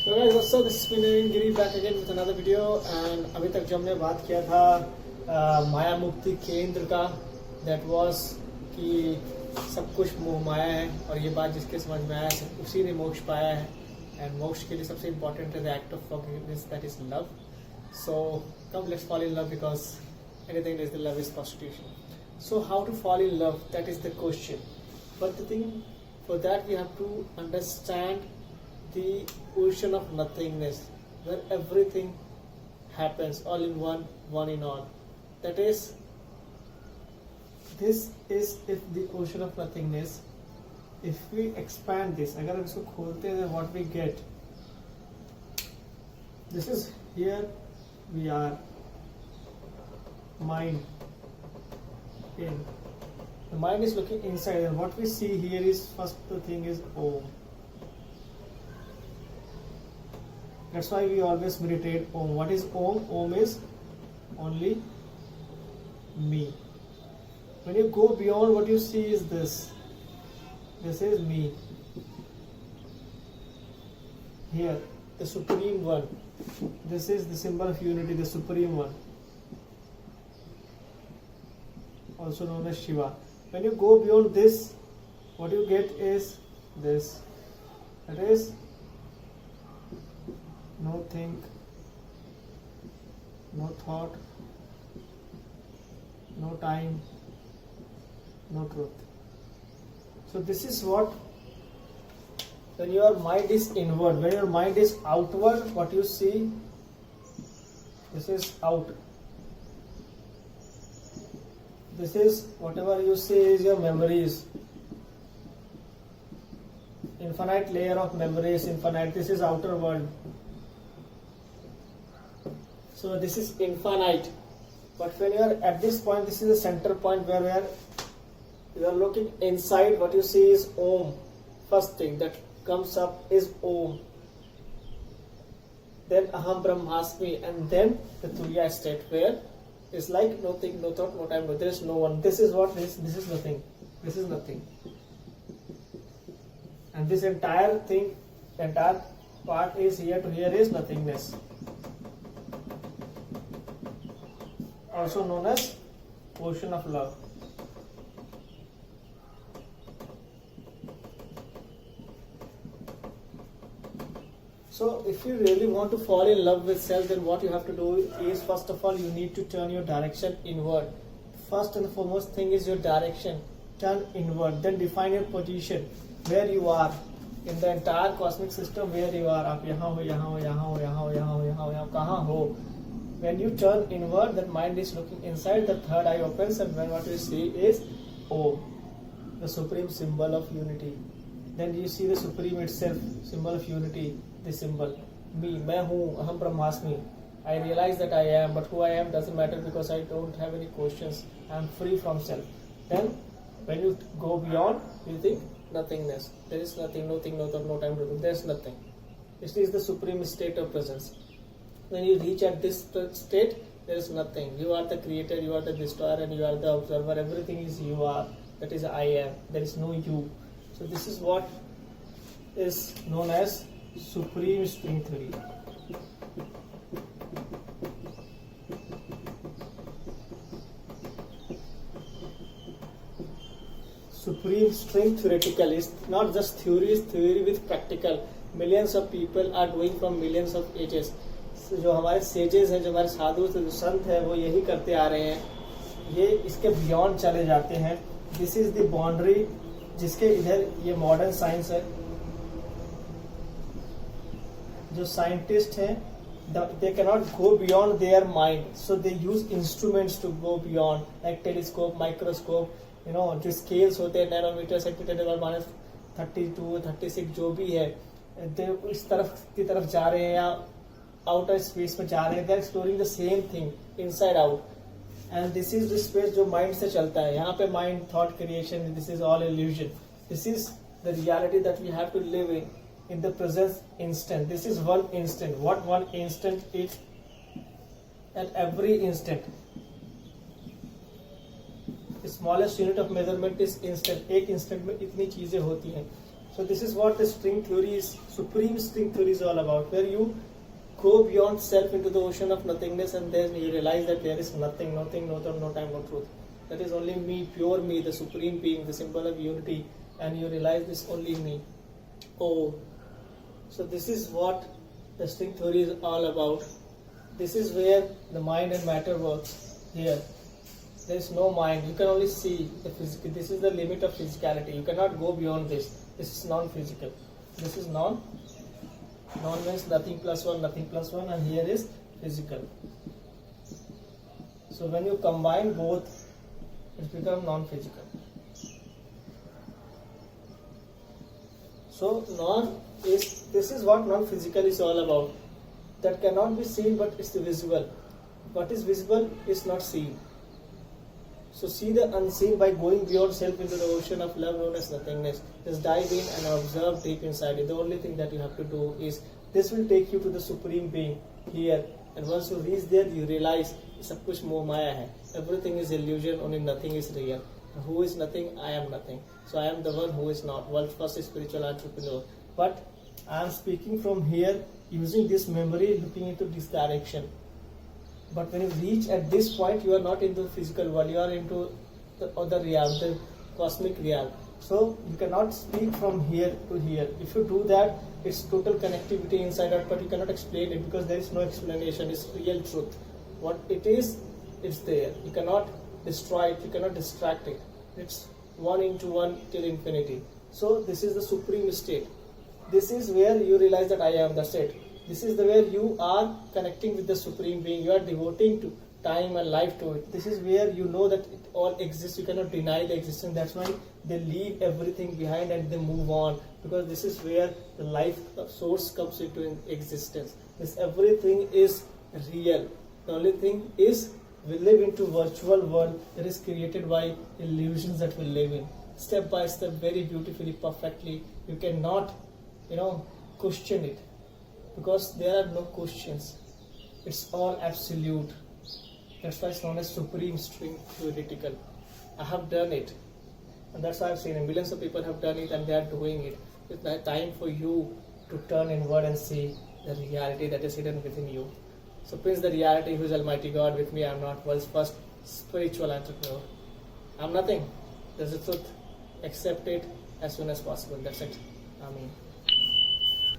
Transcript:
So guys, what's up? This is Naveen Giri back again with another video and अभी तक जो हमने बात किया था माया मुक्ति केंद्र का, that was कि सब कुछ मोह माया है और ये बात जिसके समझ में आया है उसी ने मोक्ष पाया है. एंड मोक्ष के लिए सबसे इम्पोर्टेंट है the act of forgiveness, that is love. So come let's fall in love because anything is the love is prostitution. So how to fall in love, that is the question. But the thing, for that we have to understand the ocean of nothingness, where everything happens all in one, one in all. That is, this is if the ocean of nothingness. If we expand this, अगर हम इसको खोलते हैं, then what we get? This is here we are. Mind in the mind is looking inside, and what we see here is first the thing is Om. That's why we always meditate Om. What is Om? Om is only me. When you go beyond, what you see is this. This is me. Here, the Supreme One. This is the symbol of unity, the Supreme One, also known as Shiva. When you go beyond this, what you get is this. That is no think, no thought, no time, no truth. So this is what, when your mind is inward, when your mind is outward, what you see, this is out. This is whatever you see is your memories. Infinite layer of memories, infinite. This is outer world. So this is infinite. But when you are at this point, this is the center point where you are looking inside. What you see is Om. First thing that comes up is Om. Then Aham Brahmasmi, and then the Turiya state where it's like no think, no thought, no time, no. There is no one. This is what this. This is nothing. This is nothing. And this entire thing, entire part is here to here is nothingness. Also known as ocean of love. So if you really want to fall in love with self, then what you have to do is, first of all, you need to turn your direction inward. First and foremost thing is your direction. Turn inward. Then define your position, where you are in the entire cosmic system, where you are. आप यहाँ हो, यहाँ हो, यहाँ हो, यहाँ हो, यहाँ हो, यहाँ हो, यहाँ कहाँ हो. When you turn inward, that mind is looking inside. The third eye opens, and when what you see is Om, the supreme symbol of unity. Then you see the supreme itself, symbol of unity. This symbol, me, मैं हूँ, अहम ब्रह्मास्मि. I realize that I am, but who I am doesn't matter because I don't have any questions. I am free from self. Then, when you go beyond, you think nothingness. There is nothing, no thing, no thought, no time to do. There is nothing. This is the supreme state of presence. When you reach at this state, there is nothing. You are the creator, you are the destroyer, and you are the observer. Everything is you are. That is I am. There is no you. So this is what is known as Supreme String Theory. Supreme String Theoretical is not just theory, is theory with practical. Millions of people are doing from millions of ages. So, जो हमारे sages हैं, जो हमारे साधु जो संत हैं, वो यही करते आ रहे हैं. ये इसके beyond चले जाते हैं. This is the boundary जिसके इधर ये modern science है. जो साइंटिस्ट हैं, they cannot go beyond their mind, so they use instruments to go beyond, like telescope, microscope, जो scales होते हैं, nanometer, centimeter, minus 32, 36 जो भी है, इस तरफ की तरफ जा रहे हैं या outer space में जा रहे हैं. they are exploring the same thing inside out, and this is the space जो mind से चलता है. यहाँ पे mind, thought, creation, this is all illusion. This is the reality that we have to live in the present instant. This is one instant. What one instant is? At every instant, the smallest unit of measurement is instant. एक instant में इतनी चीजें होती हैं. So this is what the string theory is, supreme string theory is all about, where you go beyond self into the ocean of nothingness, and then you realize that there is nothing, nothing, no time, no time, no truth. That is only me, pure me, the supreme being, the symbol of unity, and you realize this only me. Oh, so this is what the string theory is all about. This is where the mind and matter works. Here, there is no mind. You can only see the physical. This is the limit of physicality. You cannot go beyond this. This is non-physical. This is non. Non means nothing plus one, and here is physical. So when you combine both, it becomes non-physical. So this is what non-physical is all about. That cannot be seen, but it's visible. What is visible is not seen. So see the unseen by going beyond self into the ocean of love known as nothingness. Just dive in and observe deep inside it. The only thing that you have to do is, this will take you to the supreme being here. And once you reach there, you realize सब कुछ मोह माया है. Everything is illusion, only nothing is real. Who is nothing? I am nothing. So I am the one who is not. World's first spiritual entrepreneur. But I am speaking from here, using this memory, looking into this direction. But when you reach at this point, you are not into the physical world, you are into the other realm, the cosmic realm. So you cannot speak from here to here. If you do that, it's total connectivity inside out, but you cannot explain it because there is no explanation. It's real truth. What it is, it's there. You cannot destroy it, you cannot distract it. It's one into one till infinity. So this is the supreme state. This is where you realize that I am the state. This is the where you are connecting with the supreme being. You are devoting to time and life to it. This is where you know that it all exists. You cannot deny the existence. That's why they leave everything behind and they move on, because this is where the life source comes into existence. This everything is real. The only thing is, we live into virtual world that is created by illusions that we live in. Step by step, very beautifully, perfectly. You cannot, question it, because there are no questions. It's all absolute. That's why it's known as supreme string theoretical. I have done it, and that's why I've seen it. Millions of people have done it, and they are doing it. It's time for you to turn inward and see the reality that is hidden within you. So Prince, the reality, who is Almighty God with me, I am not world's first spiritual entrepreneur. I'm nothing. There's a truth. Accept it as soon as possible. That's it. Amen.